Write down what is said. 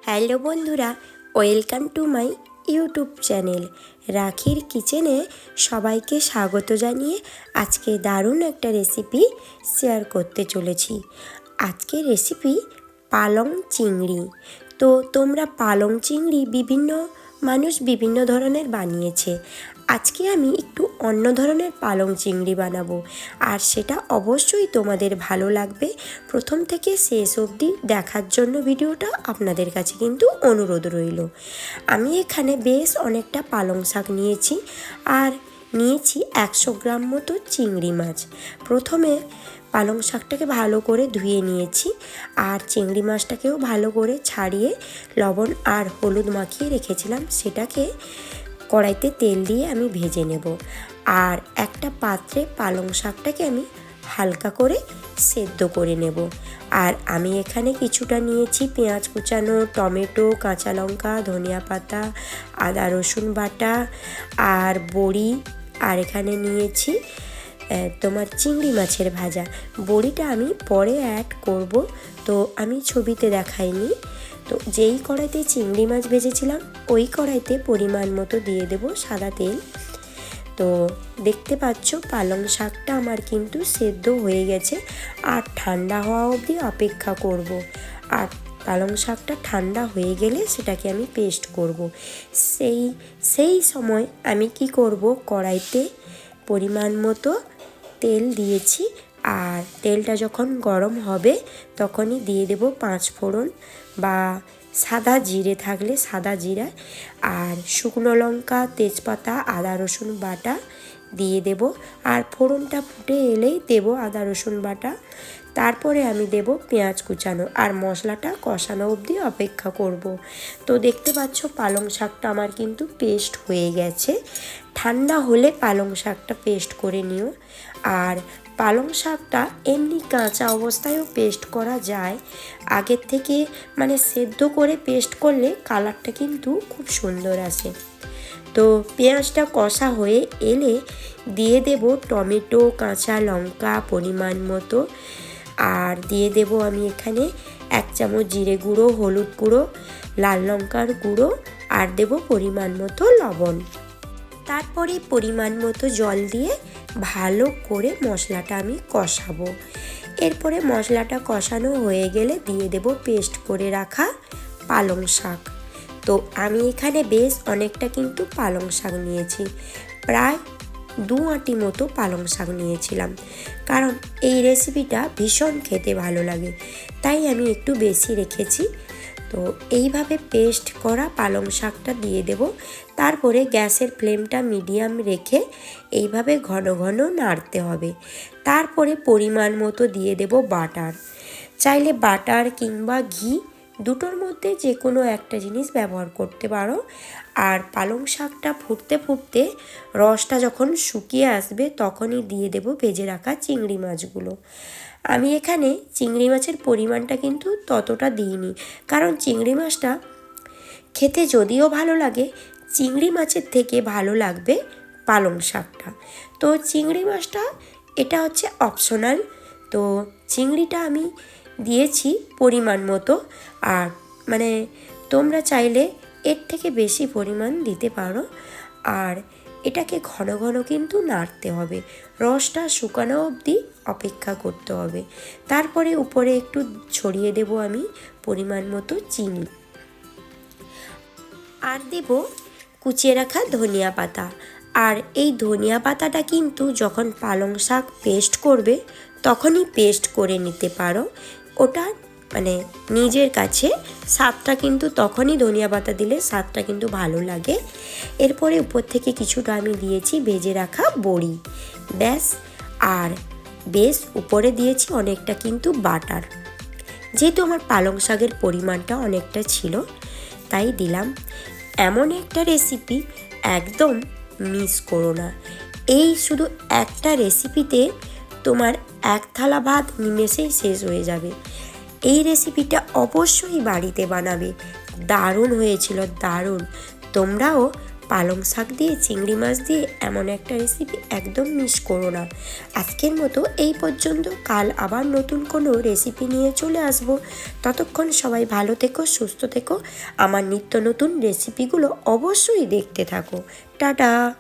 Hello বন্ধুরা, welcome to my YouTube channel রাখির কিচেনে সবাইকে স্বাগত জানিয়ে আজকে দারুণ একটা রেসিপি শেয়ার করতে চলেছি। আজকের রেসিপি পালং চিংড়ি। তো তোমরা পালং চিংড়ি বিভিন্ন মানুষ বিভিন্ন ধরনের বানিয়েছে। আজকে আমি একটু অন্য ধরনের পালং চিংড়ি বানাবো, আর সেটা অবশ্যই তোমাদের ভালো লাগবে। প্রথম থেকে শেষ অবধি দেখার জন্য ভিডিওটা আপনাদের কাছে কিন্তু অনুরোধ রইল। আমি এখানে বেশ অনেকটা পালং শাক নিয়েছি, আর নিয়েছি 100 গ্রাম মতো চিংড়ি মাছ। প্রথমে পালং শাকটাকে ভালো করে ধুয়ে নিয়েছি, আর চিংড়ি মাছটাকেও ভালো করে ছাড়িয়ে লবণ আর হলুদ মাখিয়ে রেখেছিলাম। সেটাকে কড়াইতে তেল দিয়ে আমি ভেজে নেব, আর একটা পাত্রে পালং শাকটাকে আমি হালকা করে সেদ্ধ করে নেব। আর আমি এখানে কিছুটা নিয়েছি পেঁয়াজ কুচানো, টমেটো, কাঁচা লঙ্কা, ধনিয়া পাতা, আদা রসুন বাটা আর বড়ি। আর এখানে নিয়েছি তোমার চিংড়ি মাছের ভাজা। বড়িটা আমি পরে অ্যাড করব, তো আমি ছবিতে দেখাইনি। তো যেই কড়াইতে চিংড়ি মাছ ভেজেছিলাম ওই কড়াইতে পরিমাণ মতো দিয়ে দেব সাদা তেল। তো দেখতে পাচ্ছ পালং শাকটা আমার কিন্তু সেদ্ধ হয়ে গেছে, আর ঠান্ডা হওয়া অবধি অপেক্ষা করব। আর পালং শাকটা ঠান্ডা হয়ে গেলে সেটাকে আমি পেস্ট করব। সেই সময় আমি কি করব, কড়াইতে পরিমাণ মতো তেল দিয়েছি, আর তেলটা যখন গরম হবে তখনই দিয়ে দেব 5 ফোড়ন বা সাদা জিরে থাকলে সাদা জিরা, আর শুকনো লঙ্কা, তেজপাতা, আদা রসুন বাটা দিয়ে দেব। আর ফোড়নটা ফুটে এলেই দেব আদা রসুন বাটা। তারপরে আমি দেব পেঁয়াজ কুচানো, আর মশলাটা কষানো অবধি অপেক্ষা করব। তো দেখতে পাচ্ছ পালং শাকটা আমার কিন্তু পেস্ট হয়ে গেছে। ঠান্ডা হলে পালং শাকটা পেস্ট করে নিও। আর পালং শাকটা এমনি কাঁচা অবস্থায়ও পেস্ট করা যায়, আগের থেকে মানে সেদ্ধ করে পেস্ট করলে কালারটা কিন্তু খুব সুন্দর আসে। তো পেঁয়াজটা কষা হয়ে এলে দিয়ে দেব টমেটো, কাঁচা লঙ্কা পরিমাণ মতো, আর দিয়ে দেব আমি এখানে 1 চামচ জিরে গুঁড়ো, হলুদ গুঁড়ো, লাল লঙ্কার গুঁড়ো, আর দেব পরিমাণ মতো লবণ। তারপরে পরিমাণ মতো জল দিয়ে ভালো করে মশলাটা আমি কষাবো। এরপরে মশলাটা কষানো হয়ে গেলে দিয়ে দেব পেস্ট করে রাখা পালং শাক। তো আমি এখানে বেশ অনেকটা কিন্তু পালং শাক নিয়েছি, প্রায় 2 আঁটি মতো পালং শাক নিয়েছিলাম, কারণ এই রেসিপিটা ভীষণ খেতে ভালো লাগে, তাই আমি একটু বেশি রেখেছি। তো এইভাবে পেস্ট করা পালং শাকটা দিয়ে দেব। তারপরে গ্যাসের ফ্লেমটা মিডিয়াম রেখে এইভাবে ঘন ঘন নাড়তে হবে। তারপরে পরিমাণ মতো দিয়ে দেব বাটার। চাইলে বাটার কিংবা ঘি দুটোর মধ্যে যে কোনো একটা জিনিস ব্যবহার করতে পারো। আর পালং শাকটা ফুটতে ফুটতে রসটা যখন শুকিয়ে আসবে তখনই দিয়ে দেব ভেজে রাখা চিংড়ি মাছগুলো। আমি এখানে চিংড়ি মাছের পরিমাণটা কিন্তু ততটা দিইনি, কারণ চিংড়ি মাছটা খেতে যদিও ভালো লাগে, চিংড়ি মাছের থেকে ভালো লাগবে পালং শাকটা। তো চিংড়ি মাছটা এটা হচ্ছে অপশনাল। তো চিংড়িটা আমি দিয়েছি পরিমাণ মতো, আর মানে তোমরা চাইলে এর থেকে বেশি পরিমাণ দিতে পারো। আর এটাকে ঘন ঘন কিন্তু নাড়তে হবে, রসটা শুকানো অবধি অপেক্ষা করতে হবে। তারপরে উপরে একটু ছড়িয়ে দেব আমি পরিমাণ মতো চিনি, আর দেব কুচিয়ে রাখা ধনিয়া পাতা। আর এই ধনিয়া পাতাটা কিন্তু যখন পালং শাক পেস্ট করবে তখনই পেস্ট করে নিতে পারো, ওটা মানে নিজের কাছে। স্বাদটা কিন্তু তখনই ধনিয়া পাতা দিলে স্বাদটা কিন্তু ভালো লাগে। এরপরে উপর থেকে কিছুটা আমি দিয়েছি ভেজে রাখা বড়ি, ব্যাস। আর বেশ উপরে দিয়েছি অনেকটা কিন্তু বাটার, যেহেতু আমার পালং শাকের পরিমাণটা অনেকটা ছিল তাই দিলাম। এমন একটা রেসিপি একদম মিস করো না। এই শুধু একটা রেসিপিতে তোমার 1 থালা ভাত নিমেষেই শেষ হয়ে যাবে। এই রেসিপিটা অবশ্যই বাড়িতে বানাবে, দারুণ হয়েছিল, দারুণ। তোমরাও পালং শাক দিয়ে চিংড়ি মাছ দিয়ে এমন একটা রেসিপি একদম মিস করো না। আজকের মতো এই পর্যন্ত, কাল আবার নতুন কোনো রেসিপি নিয়ে চলে আসবো। ততক্ষণ সবাই ভালো থেকো, সুস্থ থেকো, আমার নিত্য নতুন রেসিপিগুলো অবশ্যই দেখতে থাকো। টাটা।